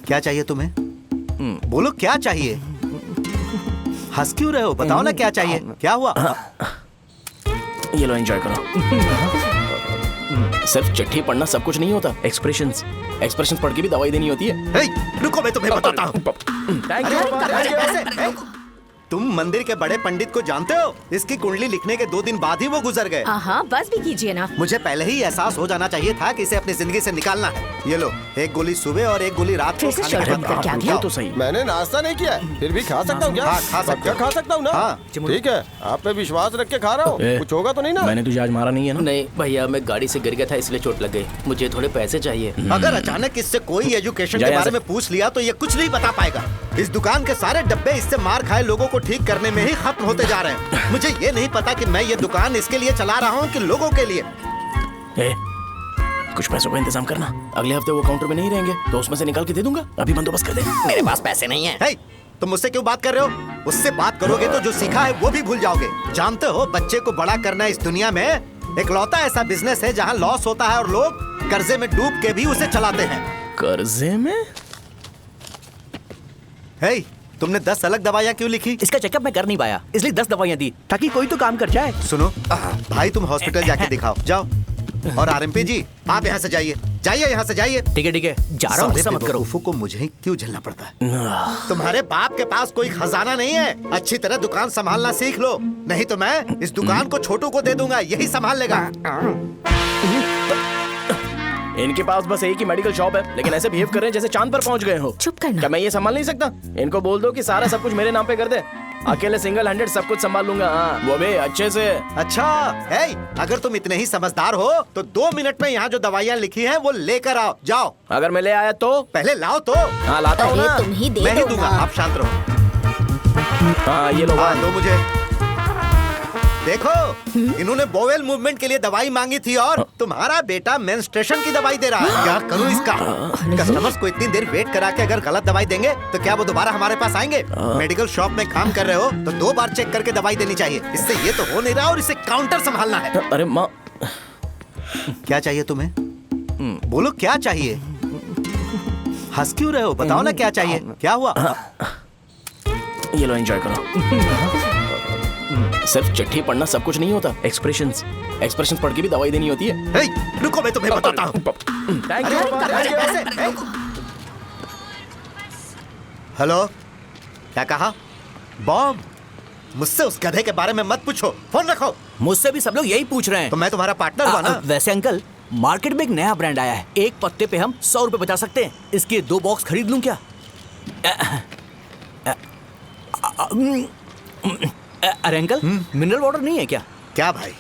क्या चाहिए तुम्हें? बोलो क्या चाहिए? हंस क्यों रहे हो? बताओ ना क्या चाहिए? क्या हुआ? ये लो एंजॉय करो। सिर्फ चिट्ठी पढ़ना सब कुछ नहीं होता। एक्सप्रेशंस पढ़ के भी दवाई देनी होती है। हे, रुको मैं तुम्हें बताता हूँ। तुम मंदिर के बड़े पंडित को जानते हो? इसकी कुंडली लिखने के 2 दिन बाद ही वो गुजर गए। हाँ, बस भी कीजिए ना। मुझे पहले ही एहसास हो जाना चाहिए था कि इसे अपनी जिंदगी से निकालना है। ये लो, एक गोली सुबह और एक गोली रात को फिर से खाने के शॉर्ट बाद करके आ गया। तो सही। मैंने नाश्ता नहीं किया है, फिर भी खा सकता हूँ क्या? हाँ, खा सकते हो। खा सकता हूँ ना? हाँ। ठीक है, आप पे विश्वास रख के खा रहा हूँ। कुछ होगा तो नहीं ना? मैंने तुझे आज मारा नहीं है ना? नहीं भैया, मैं गाड़ी से गिर गया था इसलिए चोट लग गई। मुझे थोड़े पैसे चाहिए। अगर अचानक इससे कोई एजुकेशन जा के यहाँ बारे से। में पूछ लिया तो ये कुछ नहीं बता पाएगा। इस दुकान के सारे डब्बे इससे मार खाए लोगों को ठीक करने में ही खत्म होते जा रहे हैं। मुझे ये नहीं पता कि मैं ये दुकान इसके लिए चला रहा हूँ कि लोगों के लिए। कुछ पैसों का इंतजाम करना। अगले हफ्ते वो काउंटर में नहीं रहेंगे तो उसमें से निकाल के दे दूंगा। अभी बंदोबस्त कर दे। मेरे पास पैसे नहीं है। हे, तुम मुझसे क्यों बात कर रहे हो? उससे बात करोगे तो जो सीखा है वो भी भूल जाओगे। जानते हो, बच्चे को बड़ा करना इस दुनिया में इकलौता ऐसा बिजनेस है जहाँ लॉस होता है और लोग कर्जे में डूब के भी उसे चलाते हैं। कर्जे में? हे, तुमने 10 अलग दवाइयाँ क्यों लिखी? इसका चेकअप मैं कर नहीं पाया, इसलिए 10 दवाइयाँ दी ताकि कोई तो काम कर जाए। सुनो भाई, तुम हॉस्पिटल जाके दिखाओ, जाओ। और आरएमपी जी, आप यहाँ से जाइए, जाइए यहाँ से जाइए। ठीक है जा रहा हूँ, गुस्सा मत करो। बेवकूफों को मुझे ही क्यों झेलना पड़ता है? तुम्हारे बाप के पास कोई खजाना नहीं है। अच्छी तरह दुकान संभालना सीख लो, नहीं तो मैं इस दुकान को छोटू को दे दूंगा, यही संभाल लेगा। इनके पास बस एक ही मेडिकल शॉप है, लेकिन ऐसे बिहेव कर रहे हैं जैसे चांद पर पहुंच गए हो। चुप करना। क्या मैं ये संभाल नहीं सकता? इनको बोल दो कि सारा सब कुछ मेरे नाम पे कर दे। अकेले सिंगल हैंडेड सब कुछ संभाल लूंगा। हाँ, वो भी अच्छे से। अच्छा, हे, अगर तुम इतने ही समझदार हो तो 2 मिनट में यहाँ जो दवाइयाँ लिखी हैं वो लेकर आओ, जाओ। अगर मैं ले आया तो? पहले लाओ तो। हाँ, लाता हूँ अरे ना। तुम ही दे मैं ही दो दूंगा, ना। आप शांत रहो। हाँ, ये लो। हाँ, दो मुझे। देखो, इन्होंने बोवेल मूवमेंट के लिए दवाई मांगी थी और तुम्हारा बेटा मेंस्ट्रुएशन की दवाई दे रहा है। क्या करूं इसका? कस्टमर्स को इतनी देर वेट करा के अगर गलत दवाई देंगे तो क्या वो दोबारा हमारे पास आएंगे? मेडिकल शॉप में काम कर रहे हो तो 2 बार चेक करके दवाई देनी चाहिए। इससे ये तो हो नहीं रहा और इसे काउंटर संभालना है। अरे माँ, क्या चाहिए तुम्हें? बोलो क्या चाहिए? हंस क्यों रहे हो? बताओ ना क्या चाहिए? क्या हुआ? ये लो एंजॉय करो। सिर्फ चिट्ठी पढ़ना सब कुछ नहीं होता। एक्सप्रेशंस पढ़ के भी दवाई देनी होती है। हे, रुको मैं तुम्हें बताता हूँ। हेलो, क्या कहा? बॉम्ब? मुझसे उस गधे के बारे में मत पूछो, फोन रखो। मुझसे भी सब लोग यही पूछ रहे हैं। तो मैं तुम्हारा पार्टनर हुआ ना? वैसे अंकल, मार्केट में एक नया ब्रांड आया है, एक पत्ते पे हम 100 रुपए बचा सकते हैं। इसके 2 बॉक्स खरीद लूं क्या? अरे अंकल, मिनरल वाटर नहीं है क्या? क्या भाई,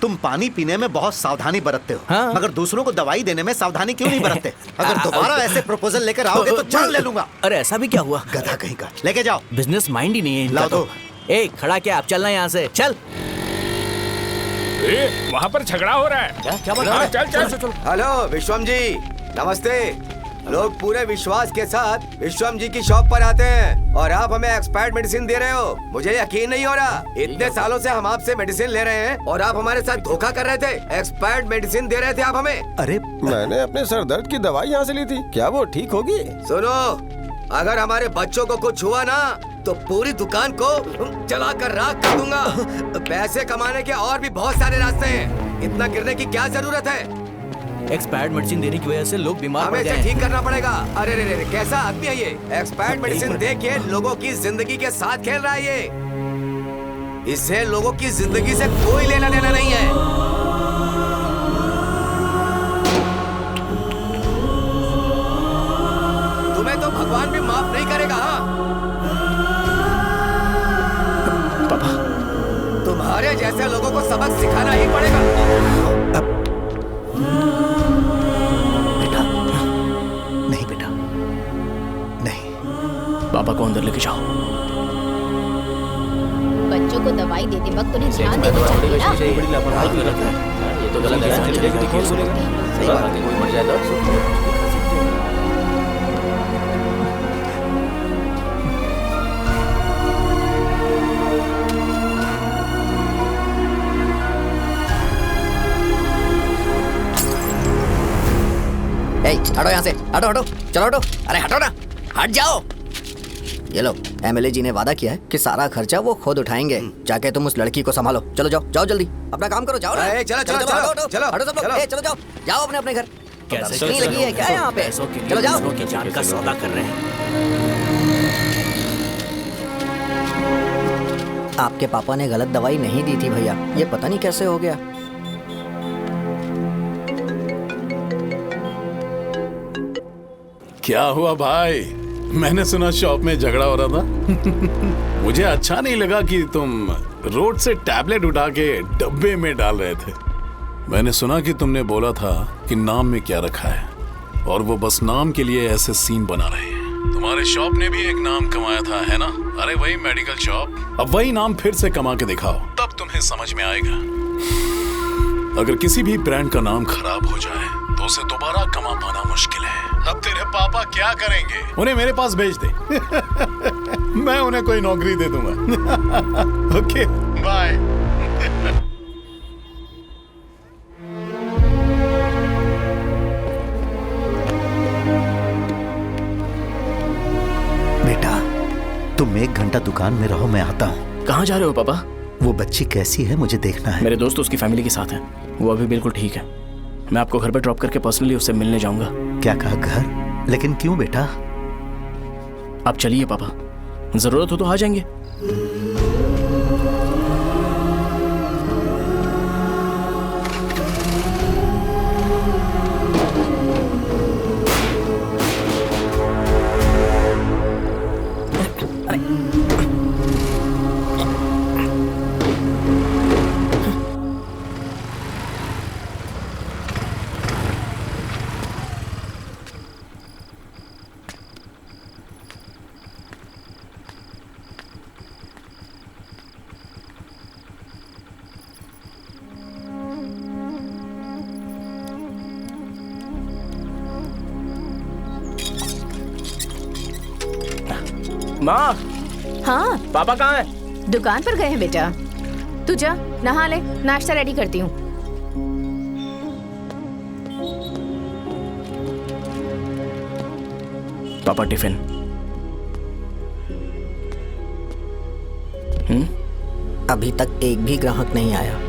तुम पानी पीने में बहुत सावधानी बरतते हो, हाँ। मगर दूसरों को दवाई देने में सावधानी क्यों नहीं बरतते? अगर दोबारा ऐसे प्रपोजल लेकर आओगे तो जान ले लूंगा। अरे ऐसा भी क्या हुआ? गधा कहीं का, लेके जाओ। बिजनेस माइंड ही नहीं है इनका लाओ तो। दो। ए, खड़ा क्या? आप चलना यहाँ से, चल। वहाँ पर झगड़ा हो रहा है। क्या बात? हाँ, चल। हेलो विश्वम जी, नमस्ते। लोग पूरे विश्वास के साथ विश्वम जी की शॉप पर आते हैं और आप हमें एक्सपायर्ड मेडिसिन दे रहे हो। मुझे यकीन नहीं हो रहा। इतने सालों से हम आपसे मेडिसिन ले रहे हैं और आप हमारे साथ धोखा कर रहे थे। एक्सपायर्ड मेडिसिन दे रहे थे आप हमें। अरे मैंने अपने सर दर्द की दवाई यहाँ से ली थी, क्या वो ठीक होगी? सुनो, अगर हमारे बच्चों को कुछ हुआ ना तो पूरी दुकान को जला कर राख कर दूंगा। पैसे कमाने के और भी बहुत सारे रास्ते हैं, इतना गिरने की क्या जरूरत है? एक्सपायर्ड मेडिसिन देने की वजह से लोग बीमार पड़ हमें गए इसे हैं। ठीक करना पड़ेगा। अरे रे रे, कैसा आदमी है ये? एक्सपायर्ड मेडिसिन दे के लोगों की जिंदगी के साथ खेल रहा है ये। इससे लोगों की जिंदगी से कोई लेना देना नहीं है। तुम्हें तो भगवान भी माफ नहीं करेगा। हाँ, तुम्हारे जैसे लोगों को सबक सिखाना ही पड़ेगा। नहीं बेटा, नहीं। पापा को अंदर लेके जाओ। बच्चों को दवाई देते वक्त उन्हें ध्यान देना चाहिए ना। बड़ी लापरवाही गलत है। ये तो गलत है। कौन सुनेगा? सही बात है, कोई मर जाए तो हटो यहाँ से, हटो हटो, चलो हटो, अरे हटो ना, हट जाओ। ये लो, एमएलए जी ने वादा किया है कि सारा खर्चा वो खुद उठाएंगे। जाके तुम उस लड़की को संभालो। चलो जाओ, जाओ जल्दी, अपना काम करो, जाओ ना। चलो, हटो, चलो, हटो, चलो, हटो सब लोग, चलो जाओ, जाओ अपने अपने घर। कैसे नहीं लगी है क्या यहाँ पे? चलो जाओ। की जान का सौदा कर रहे हैं। आपके पापा ने गलत दवाई नहीं दी थी भैया, ये पता नहीं कैसे हो गया। क्या हुआ भाई? मैंने सुना शॉप में झगड़ा हो रहा था। मुझे अच्छा नहीं लगा कि तुम रोड से टैबलेट उठा के डब्बे में डाल रहे थे। मैंने सुना कि तुमने बोला था कि नाम में क्या रखा है, और वो बस नाम के लिए ऐसे सीन बना रहे हैं। तुम्हारे शॉप ने भी एक नाम कमाया था, है ना? अरे वही मेडिकल शॉप। अब वही नाम फिर से कमा के दिखाओ, तब तुम्हें समझ में आएगा। अगर किसी भी ब्रांड का नाम खराब हो जाए तो उसे दोबारा कमा पाना मुश्किल है। अब तेरे पापा क्या करेंगे? उन्हें मेरे पास भेज दे। मैं उन्हें कोई नौकरी दे दूंगा। Okay, bye. बेटा, तुम 1 घंटा दुकान में रहो, मैं आता हूँ। कहाँ जा रहे हो पापा? वो बच्ची कैसी है मुझे देखना है। मेरे दोस्त उसकी फैमिली के साथ हैं, वो अभी बिल्कुल ठीक है। मैं आपको घर पे ड्रॉप करके पर्सनली उससे मिलने जाऊंगा। क्या कहा, घर? लेकिन क्यों बेटा? आप चलिए पापा, जरूरत हो तो आ जाएंगे। माँ, हाँ, पापा कहाँ हैं? दुकान पर गए हैं बेटा। तू जा, नहा ले, नाश्ता रेडी करती हूँ। पापा टिफिन। अभी तक एक भी ग्राहक नहीं आया।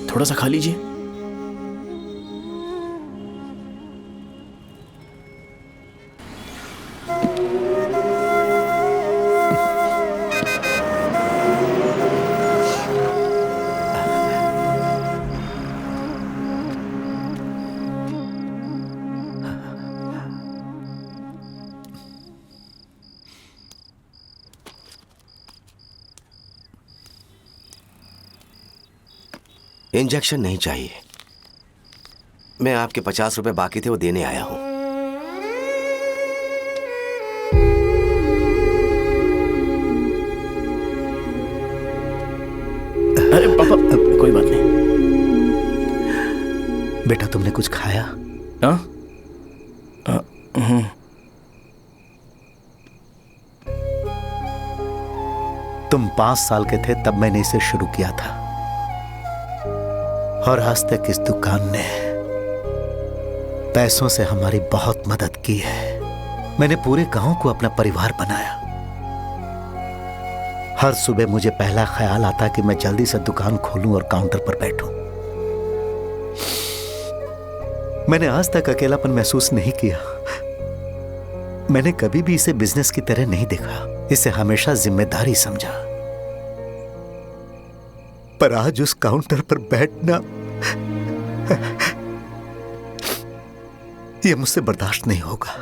थोड़ा सा खा लीजिए। इंजेक्शन नहीं चाहिए। मैं आपके 50 रुपए बाकी थे, वो देने आया हूं। अरे पापा, कोई बात नहीं। बेटा, तुमने कुछ खाया? हाँ? तुम 5 साल के थे तब मैंने इसे शुरू किया था, और आज तक इस दुकान ने पैसों से हमारी बहुत मदद की है। मैंने पूरे गांव को अपना परिवार बनाया। हर सुबह मुझे पहला ख्याल आता कि मैं जल्दी से दुकान खोलूं और काउंटर पर बैठूं। मैंने आज तक अकेलापन महसूस नहीं किया। मैंने कभी भी इसे बिजनेस की तरह नहीं देखा, इसे हमेशा जिम्मेदारी समझा। पर आज उस काउंटर पर बैठना, यह मुझसे बर्दाश्त नहीं होगा।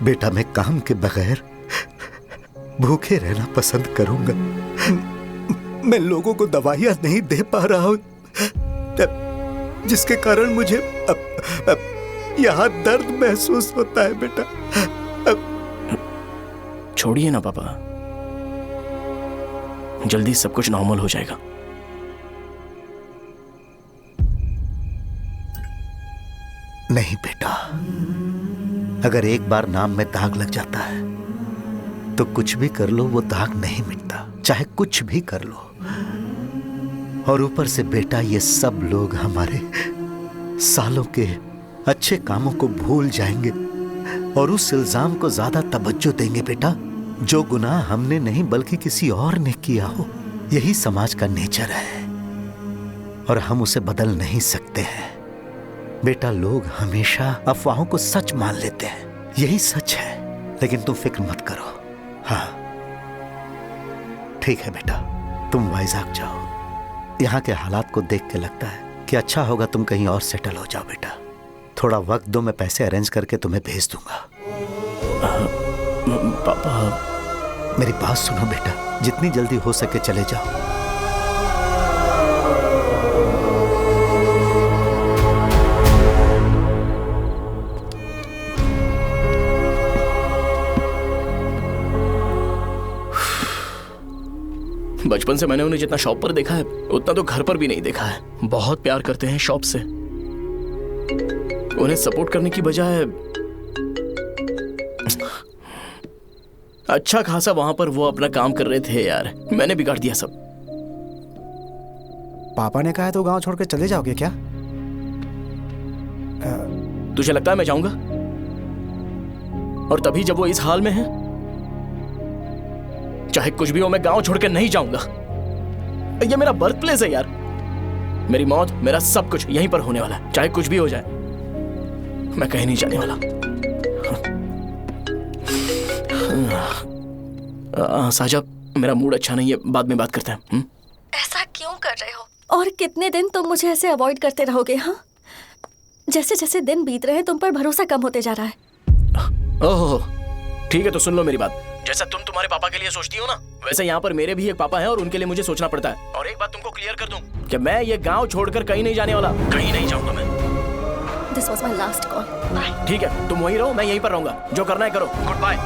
बेटा, मैं काम के बगैर भूखे रहना पसंद करूंगा। मैं लोगों को दवाइयां नहीं दे पा रहा हूं, जिसके कारण मुझे यहाँ दर्द महसूस होता है बेटा। छोड़िए ना पापा, जल्दी सब कुछ नॉर्मल हो जाएगा। नहीं बेटा, अगर एक बार नाम में दाग लग जाता है तो कुछ भी कर लो वो दाग नहीं मिटता, चाहे कुछ भी कर लो। और ऊपर से बेटा ये सब लोग हमारे सालों के अच्छे कामों को भूल जाएंगे और उस इल्जाम को ज्यादा तवज्जो देंगे बेटा जो गुनाह हमने नहीं बल्कि किसी और ने किया हो। यही समाज का नेचर है और हम उसे बदल नहीं सकते हैं बेटा। लोग हमेशा अफवाहों को सच मान लेते हैं, यही सच है। लेकिन तुम फिक्र मत करो। हाँ ठीक है बेटा, तुम वाइजाग जाओ। यहाँ के हालात को देख के लगता है कि अच्छा होगा तुम कहीं और सेटल हो जाओ बेटा। थोड़ा वक्त दो, मैं पैसे अरेंज करके तुम्हें भेज दूंगा। पापा मेरी बात सुनो बेटा, जितनी जल्दी हो सके चले जाओ। बचपन से मैंने उन्हें जितना शॉप पर देखा है उतना तो घर पर भी नहीं देखा है। बहुत प्यार करते हैं शॉप से। उन्हें सपोर्ट करने की बजाय अच्छा खासा वहां पर वो अपना काम कर रहे थे यार। मैंने बिगाड़ दिया सब। पापा ने कहा है तो गांव छोड़ के चले जाओगे क्या? तुझे लगता है मैं जाऊंगा? और तभी जब वो इस हाल में है, चाहे कुछ भी हो मैं गांव छोड़ के नहीं जाऊंगा। ये मेरा बर्थ प्लेस है यार। मेरी मौत, मेरा सब कुछ यहीं पर होने वाला है। चाहे कुछ भी हो जाए मैं कहीं नहीं जाने वाला। साहब मेरा मूड अच्छा नहीं है, बाद में बात करते हैं। ऐसा क्यों कर रहे हो? और कितने दिन तुम मुझे ऐसे अवॉइड करते रहोगे? हाँ, जैसे जैसे दिन बीत रहे हैं तुम पर भरोसा कम होते जा रहा है। ओह ठीक है, तो सुन लो मेरी बात। जैसा तुम तुम्हारे पापा के लिए सोचती हो ना, वैसे यहाँ पर मेरे भी एक पापा हैं और उनके लिए मुझे सोचना पड़ता है। और एक बात तुमको क्लियर कर दूं कि मैं ये गांव छोड़कर कहीं नहीं जाने वाला। कहीं नहीं जाऊंगा मैं। This was my last call. Bye. ठीक है, तुम वहीं रहो, मैं यहीं पर रहूंगा। जो करना है करो। Good bye.